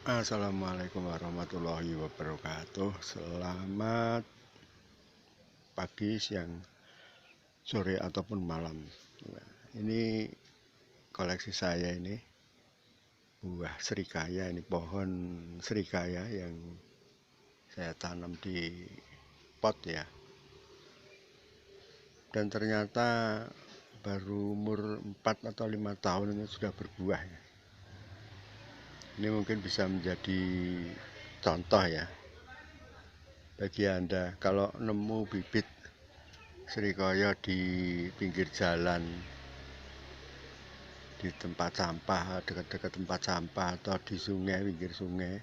Assalamualaikum warahmatullahi wabarakatuh. Selamat pagi, siang, sore ataupun malam. Nah, ini koleksi saya ini buah serikaya, ini pohon serikaya yang saya tanam di pot ya. Dan ternyata baru umur 4 atau 5 tahun ini sudah berbuah ya. Ini mungkin bisa menjadi contoh ya bagi Anda kalau nemu bibit serikaya di pinggir jalan, di tempat sampah, dekat-dekat tempat sampah atau di sungai, pinggir sungai.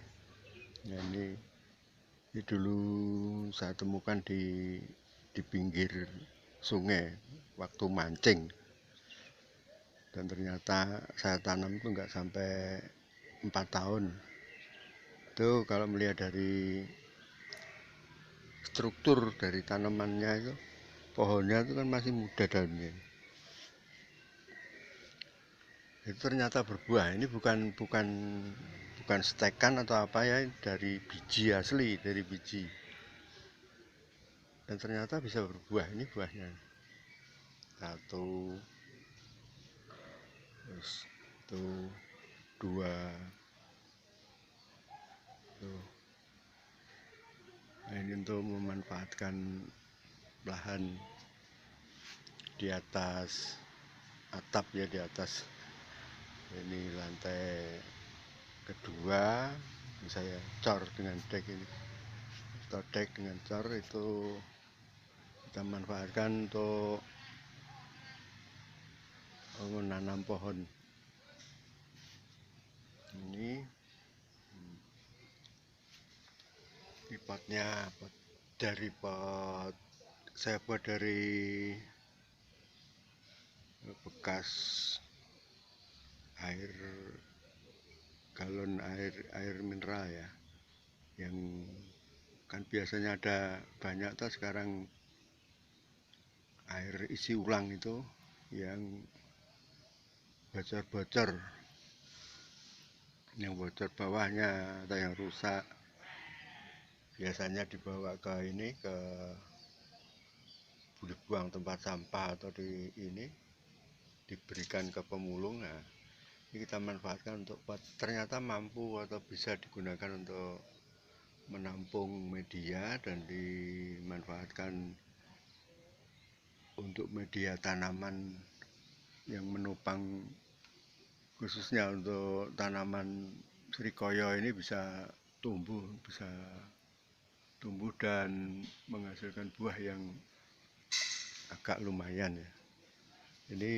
Nah, ini dulu saya temukan di pinggir sungai waktu mancing. Dan ternyata saya tanam itu nggak sampai 4 tahun. Itu kalau melihat dari struktur dari tanamannya itu, pohonnya itu kan masih muda daunnya. Itu ternyata berbuah. Ini bukan stekan atau apa ya, dari biji asli, dari biji. Dan ternyata bisa berbuah. Ini buahnya. Satu, terus tuh, dua, tuh. Nah, ini untuk memanfaatkan lahan di atas atap ya, di atas ini lantai kedua. Saya cor dengan dek ini, atau dek dengan cor itu kita manfaatkan untuk menanam pohon. Ini potnya dari pot saya buat dari bekas air galon air mineral ya, yang kan biasanya ada banyak tuh sekarang air isi ulang itu yang bocor-bocor, yang bocor bawahnya atau yang rusak, biasanya dibawa ke dibuang tempat sampah atau diberikan ke pemulung. Nah, ini kita manfaatkan untuk ternyata mampu atau bisa digunakan untuk menampung media dan dimanfaatkan untuk media tanaman yang menopang, khususnya untuk tanaman serikaya ini bisa tumbuh dan menghasilkan buah yang agak lumayan ya. Ini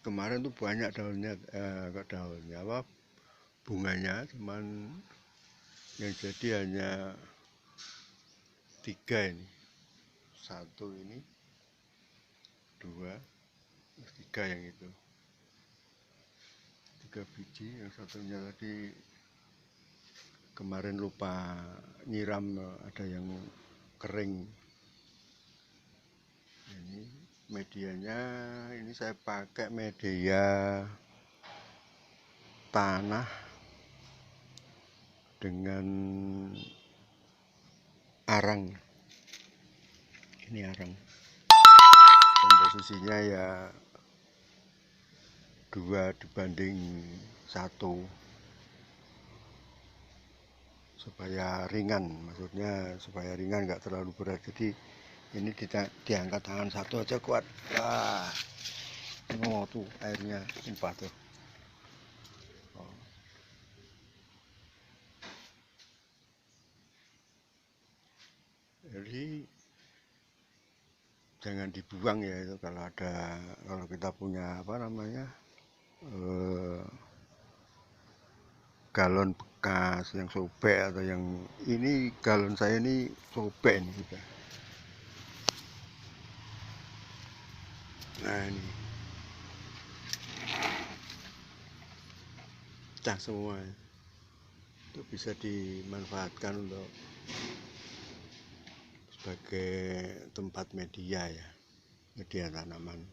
kemarin tuh banyak bunganya, cuman yang jadi hanya 3 ini, 1 ini, 2, 3 yang itu, 3 biji. Yang satunya tadi kemarin lupa nyiram, ada yang kering. Ini medianya, ini saya pakai media tanah dengan arang. Ini arang, komposisinya ya 2:1 supaya ringan, maksudnya supaya ringan, nggak terlalu berat. Jadi ini diangkat tangan satu aja kuat. Wah, tuh airnya tumpah tuh. Oh. Jadi jangan dibuang ya itu, kalau kita punya galon bekas yang sobek, atau yang ini galon saya ini sobek ini juga. Nah, ini pecah semua, itu bisa dimanfaatkan untuk sebagai tempat media ya, media tanaman.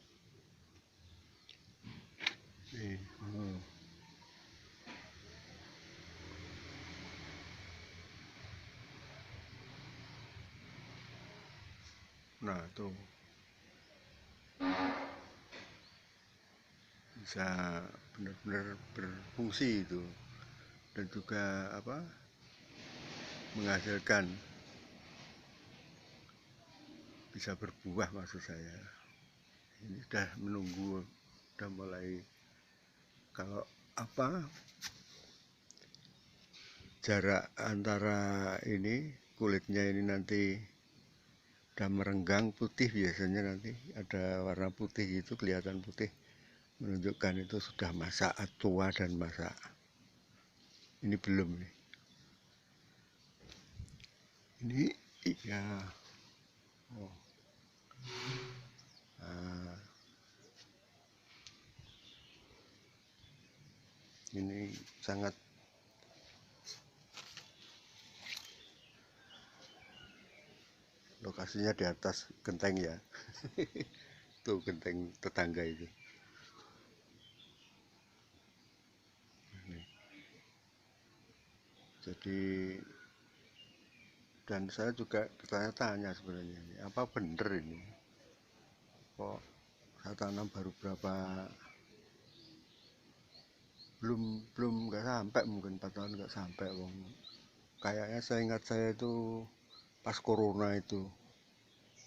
Nah tuh bisa benar-benar berfungsi itu, dan juga menghasilkan, bisa berbuah maksud saya. Ini sudah menunggu, sudah mulai, kalau jarak antara ini kulitnya ini nanti udah merenggang putih, biasanya nanti ada warna putih gitu, kelihatan putih, menunjukkan itu sudah masak, tua dan masak. Ini belum nih. Ini ya. Oh. Nah, ini sangat lokasinya di atas genteng ya. Tuh genteng tetangga itu. Jadi, dan saya juga bertanya-tanya sebenarnya, ini apa bener ini? Kok saya tanam baru belum nggak sampai, mungkin 4 tahun nggak sampai, wong. Kayaknya saya ingat saya itu pas corona itu,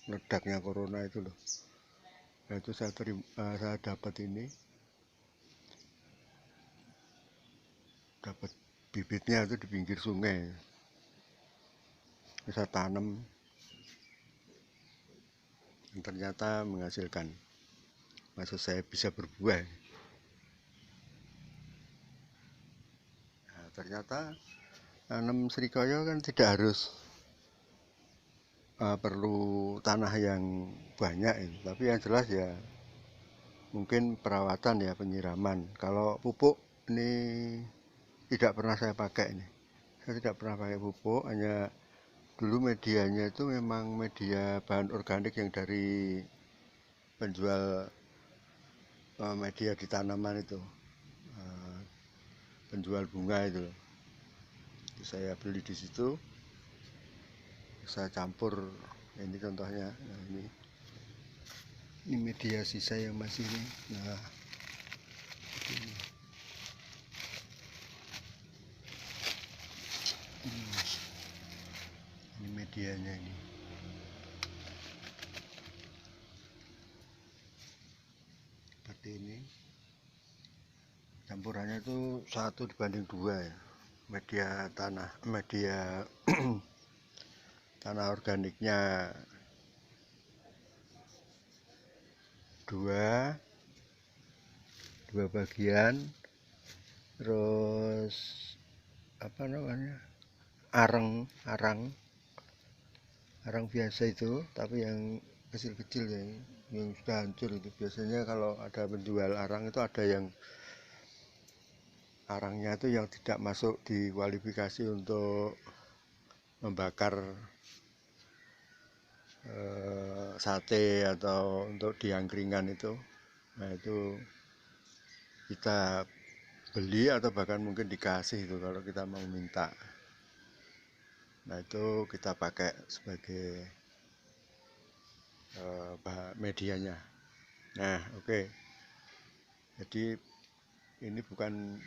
meledaknya corona itu loh. Nah, itu saya dapat bibitnya itu di pinggir sungai. Saya tanam dan ternyata menghasilkan. Maksud saya bisa berbuah. Nah, ternyata tanam srikaya kan tidak harus perlu tanah yang banyak ini, tapi yang jelas ya mungkin perawatan ya, penyiraman. Kalau pupuk ini tidak pernah saya pakai ini. Saya tidak pernah pakai pupuk, hanya dulu medianya itu memang media bahan organik yang dari penjual media di tanaman itu, penjual bunga itu. Saya beli di situ, saya campur. Ini contohnya. Nah, ini media sisa yang masih ini. Nah, ini medianya ini. Seperti ini. Campurannya itu 1:2 ya. Media tanah organiknya 2 bagian, terus arang biasa itu, tapi yang kecil-kecil ya, yang sudah hancur itu. Biasanya kalau ada penjual arang itu ada yang arangnya itu yang tidak masuk di kualifikasi untuk membakar sate atau untuk diangkringan itu. Nah, itu kita beli atau bahkan mungkin dikasih itu kalau kita mau minta. Nah, itu kita pakai sebagai medianya. Nah, oke. Jadi ini bukan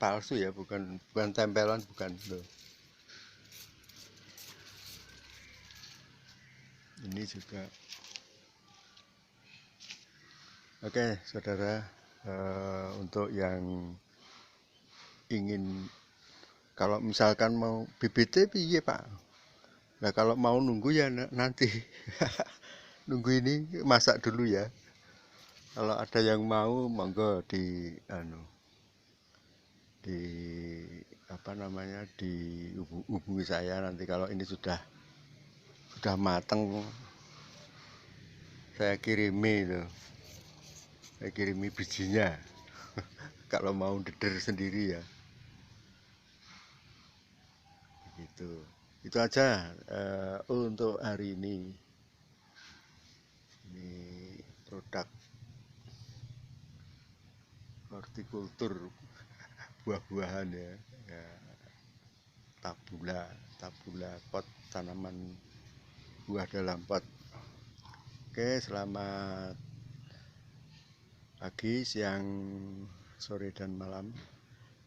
palsu ya, bukan tempelan, bukan loh. Ini juga. Oke, saudara, untuk yang ingin, kalau misalkan mau bibitnya piye Pak? Nah, kalau mau nunggu ya nanti nunggu ini masak dulu ya. Kalau ada yang mau, monggo dihubungi saya nanti. Kalau ini sudah matang, saya kirimi bijinya. Kalau mau deder sendiri ya, gitu. Itu aja untuk hari ini. Ini produk hortikultur, buah-buahan ya, tabula pot, tanaman buah dalam pot. Oke, selamat pagi, siang, sore, dan malam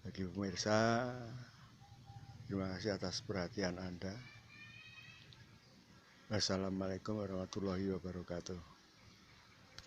bagi pemirsa. Terima kasih atas perhatian Anda. Wassalamualaikum warahmatullahi wabarakatuh.